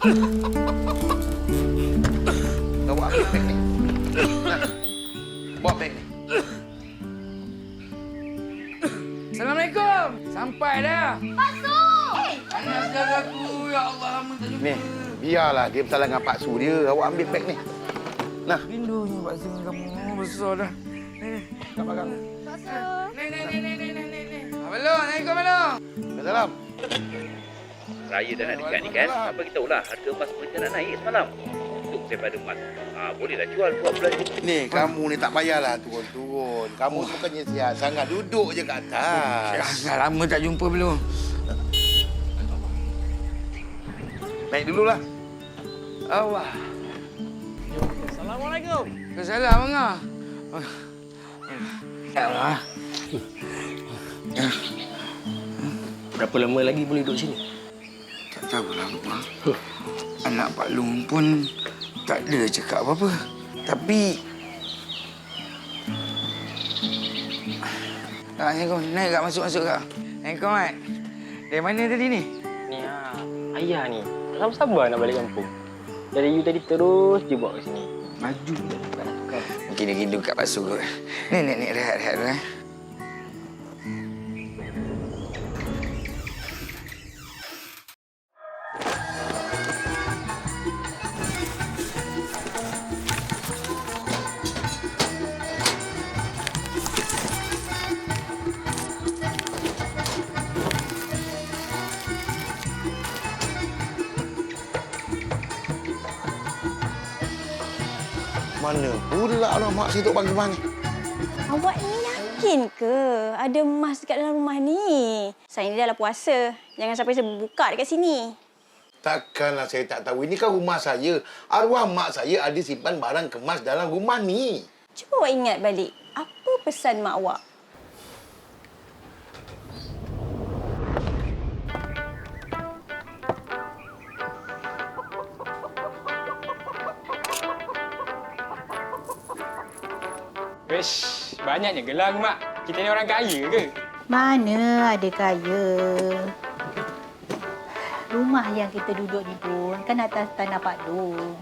Bawa ambil beg ni. Nah, bawa beg ni. Assalamualaikum. Sampai dah. Pak Su! Mana saudaraku? Ya Allah, lama tak jumpa. Ni, biarlah dia bersalah dengan Pak Su dia. Awak ambil beg ni. Nah, Rindunya Pak Su dengan kamu. Besar dah. kat belakang. Pak Su! Nih. Belum, Assalamualaikum, belum. Salam. Raya dah nak dekat ni kan? Apa kita tahulah harga emas mereka nak naik semalam. Untuk daripada emas. Bolehlah jual bulan ni. Ni, kamu ni tak payahlah turun-turun. Kamu bukannya sihat sangat. Duduk je kat atas. Dah lama tak jumpa belum. Naik dululah. Allah. Assalamualaikum. Salam, Angah. Ya Allah. Berapa lama lagi boleh duduk sini? Tak tahulah, Abang. Anak Pak Long pun tak ada cakap apa-apa. Tapi... Assalamualaikum. Naik kak, masuk kak. Assalamualaikum, Mat. Dari mana tadi ni? Ni ayah ni. Tak sabar nak balik kampung. Dari you tadi terus je bawa ke sini. Maju. Tak nak tukar. Mungkin dia rindu kat Pak Su kot. Ni, rehat dulu, Mana pula orang mak situ pagi-pagi? Awak ni yakin ke ada emas dekat dalam rumah ni? Saya ni dah lah puasa. Jangan sampai saya buka dekat sini. Takkanlah saya tak tahu. Ini kan rumah saya. Arwah mak saya ada simpan barang kemas dalam rumah ni. Cuba awak ingat balik. Apa pesan mak awak? Wish, banyaknya gelang, Mak. Kita ni orang kaya ke? Mana ada kaya. Rumah yang kita duduk ni pun kan atas tanah Pak Long.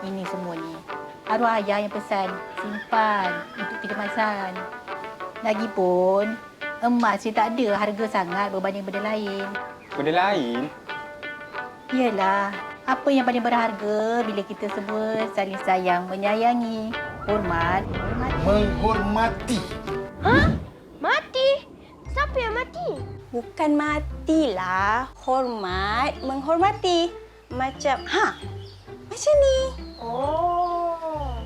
Ini semua ni. Arwah ayah yang pesan, simpan untuk kecemasan. Lagipun, emas ni tak ada harga sangat berbanding benda lain. Benda lain? Yelah, apa yang paling berharga bila kita semua saling sayang, menyayangi, hormat. Menghormati. Hah? Mati? Siapa yang mati? Bukan matilah. Hormat, menghormati. Macam, macam ni. Oh.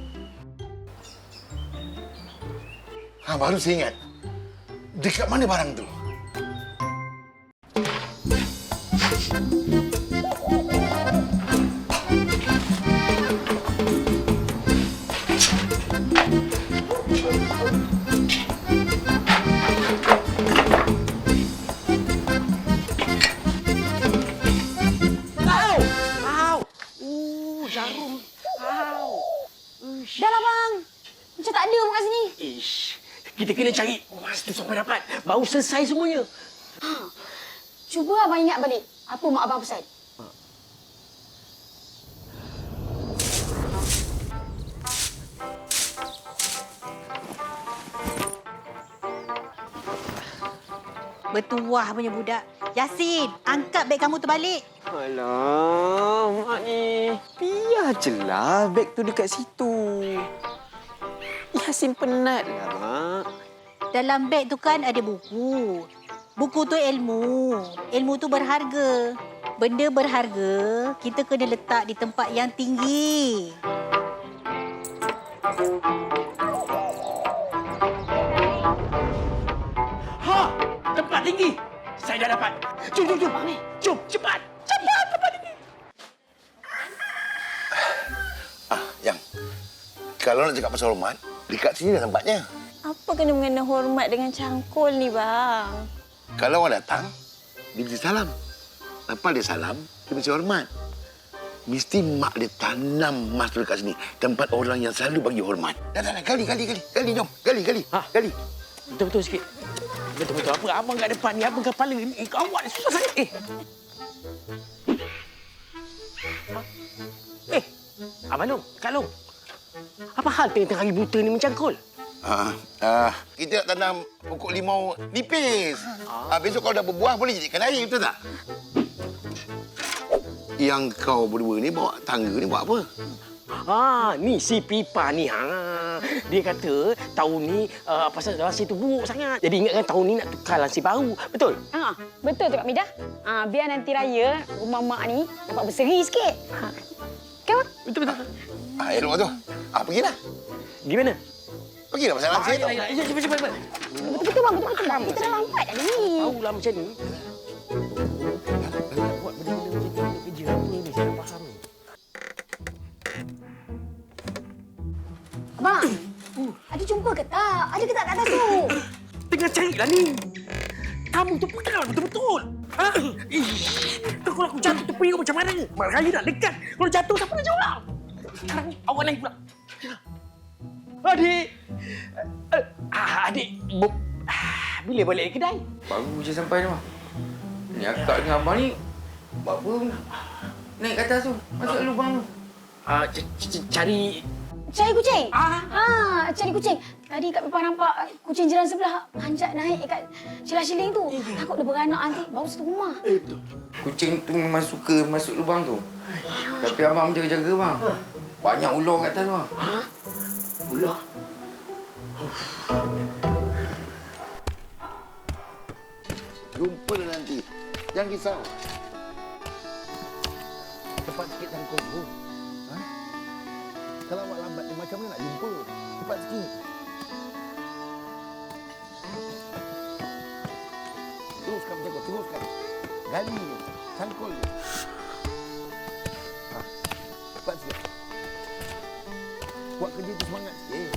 Baru saya ingat. Dekat mana barang tu? Jarum. Dah lah, bang. Macam tak ada pun kat sini. Ish. Kita kena cari emas tu sampai dapat. Baru selesai semuanya. Cuba abang ingat balik. Apa mak abang pesan? Bertuah punya budak. Yasin, angkat beg kamu tu balik. Alah, Mak ni. Biar je lah beg tu dekat situ. Yasin penatlah, Mak. Dalam beg tu kan ada buku. Buku tu ilmu. Ilmu tu berharga. Benda berharga, kita kena letak di tempat yang tinggi. Tempat tinggi. Saya dah dapat. Jom. Jom, cepat. Cepat, tempat tinggi. Yang. Kalau nak cakap pasal hormat, dekat sini dah tempatnya. Apa kena-mengena hormat dengan cangkul ni, bang? Kalau orang datang, dia mesti salam. Lepas dia salam, dia mesti hormat. Mesti mak dia tanam emas tu dekat sini. Tempat orang yang selalu bagi hormat. Dah, gali, jom. Gali. Betul sikit. Betul. Apa abang kat depan ni? Abang kepala ni. Awak ni susah sangat. Abang Long, Kak Long. Apa hal tengah-tengah hari buta ni mencangkul? Kita nak tanam pokok limau nipis. Besok kalau dah berbuah boleh jadikan air, betul tak? Yang kau berdua ni bawa tangga ni buat apa? Ni si Pipa ni. Dia kata tahun ni pasal lansir tu buruk sangat. Jadi ingatkan tahun ni nak tukar lansir baru. Betul? Betul tu Kak Midah. Biar nanti raya rumah mak ni dapat berseri sikit. Kan? Betul. Elok tu. Pergilah. Gimana? Pergilah pasal lansir tu. Cepat. Betul bang, betul. Kita dah lambat dah ni. Tahulah macam ni. Buat benda-benda macam ni kerja apa ni? Saya tak faham. Abang, ada jumpa ke tak? Ada ke tak kat atas tu? Tengah carilah ni. Kamu tu pegang betul-betul. Kalau aku jatuh tu pergi macam mana? Mak Raya nak dekat. Kalau jatuh siapa nak jawab? Sekarang awak naik pula. Adik. Adik. Bila balik kedai? Baru je sampai ni, Mak. Ni akak dengan abang ni buat apa naik ke atas tu? Masuk lubang tu. Cari Cari kucing? Cari kucing. Tadi Kak Pipa nampak kucing jiran sebelah panjat naik kat silang-siling tu. Takut dia beranak nanti baru satu rumah. betul. Kucing tu memang suka masuk lubang tu. Tapi abang jaga-jaga, bang. Banyak ular kat atas tu, bang. Ular. Jumpa dah nanti. Jangan risau. Cepat sikit tangkung tu. Kalau awak lambat ni macam mana nak jumpa? Cepat sikit. Teruskan macam tu, teruskan. Gali ni, cangkul ni. Cepat sikit. Buat kerja tu semangat sikit.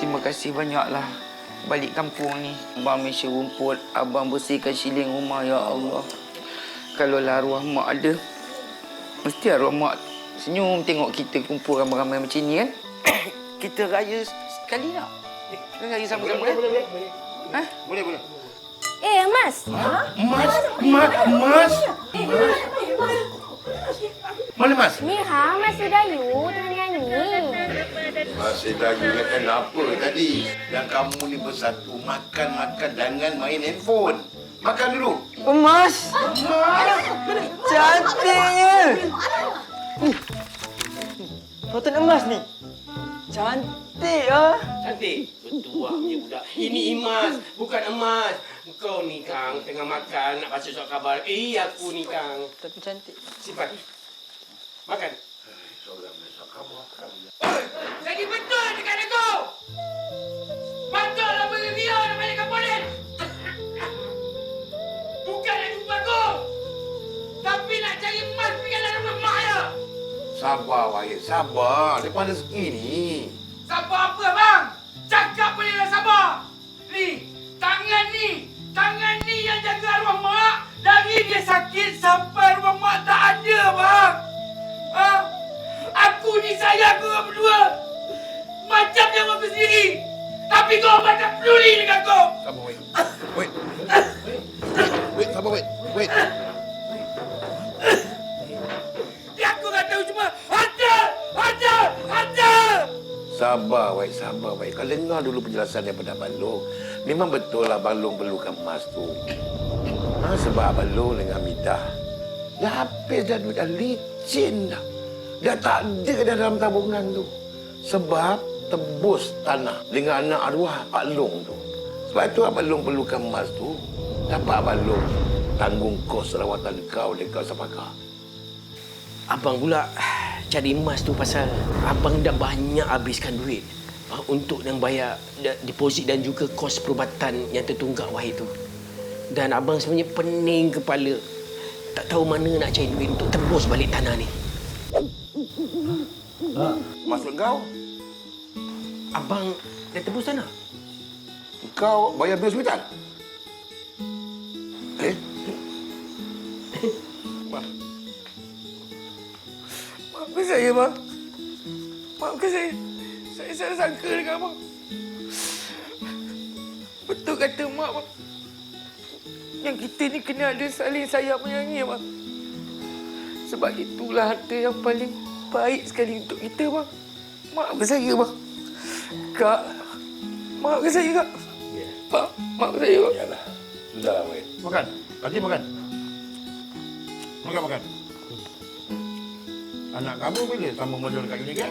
Terima kasih banyaklah. Balik kampung ni, abang mesyur rumput, abang bersihkan siling rumah, ya Allah. Kalau arwah mak ada, mesti arwah mak senyum tengok kita kumpul ramai-ramai macam ni, kan? Kita raya sekali tak? Kita raya sama-sama, kan? Boleh. Mas. Mas? Mana Mas? Ni Mas Dayu tengah nyanyi. Masih lagi ingatkan apa tadi? Yang kamu ni bersatu, makan jangan main handphone. Makan dulu. Emas! Cantiknya! Tonton emas ni. Cantik ah. Cantik. Betul punya budak. Ini emas, bukan emas. Kau ni Kang tengah makan nak baca surat khabar. Aku ni Kang. Tapi cantik. Simpan. Makan. Jadi betul dekat aku. Patutlah berdia nak balik ke polis. Bukan nak jumpa aku. Tapi nak cari emas pergi dalam rumah mak ya. Sabar, Wahid. Sabar. Depan rezeki ni. Sabar apa bang? Cakap bolehlah sabar. Tangan ni yang jaga arwah mak. Dari dia sakit sampai arwah mak tak ada bang. Aku ni sayang korang berdua. Macam nyawa aku sendiri. Tapi korang macam peduli dengan aku. Sabar, Wahid. Wait, sabar, wait. Dia aku tak tahu cuma ada. Sabar, Wahid. Kau dengar dulu penjelasan daripada Abang Long. Memang betul lah Abang Long perlukan emas tu. Sebab Abang Long dengan Midah dah habis dah duit, dah licin dah. Dah tak ada dah dalam tabungan tu. Sebab tebus tanah dengan anak arwah Pak Long tu. Sebab itu Abang Long perlukan emas tu. Dapat Abang Long tanggung kos rawatan kau dekat Sapaka. Abang pula cari emas tu pasal abang dah banyak habiskan duit untuk yang bayar deposit dan juga kos perubatan yang tertunggak Wahid tu. Dan abang sebenarnya pening kepala tak tahu mana nak cari duit untuk tembus balik tanah ni. Maksud kau, Abang dah tembus tanah? kau bayar bil hospital? Maafkan saya, bang. Maafkan saya. Saya salah sangka dengan abang. Betul kata mak, bang. Yang kita ni kena ada saling sayang menyayangi, bang. Sebab itulah harta yang paling baik sekali untuk kita, bang. Maafkan saya, bang. Kak, maafkan saya, Kak. Ya. Pak, maafkan saya, Kak. Yalah. Sudahlah, Wei. Makan. Nanti makan. Makan. Anak kamu bila sama modal kat Unikan?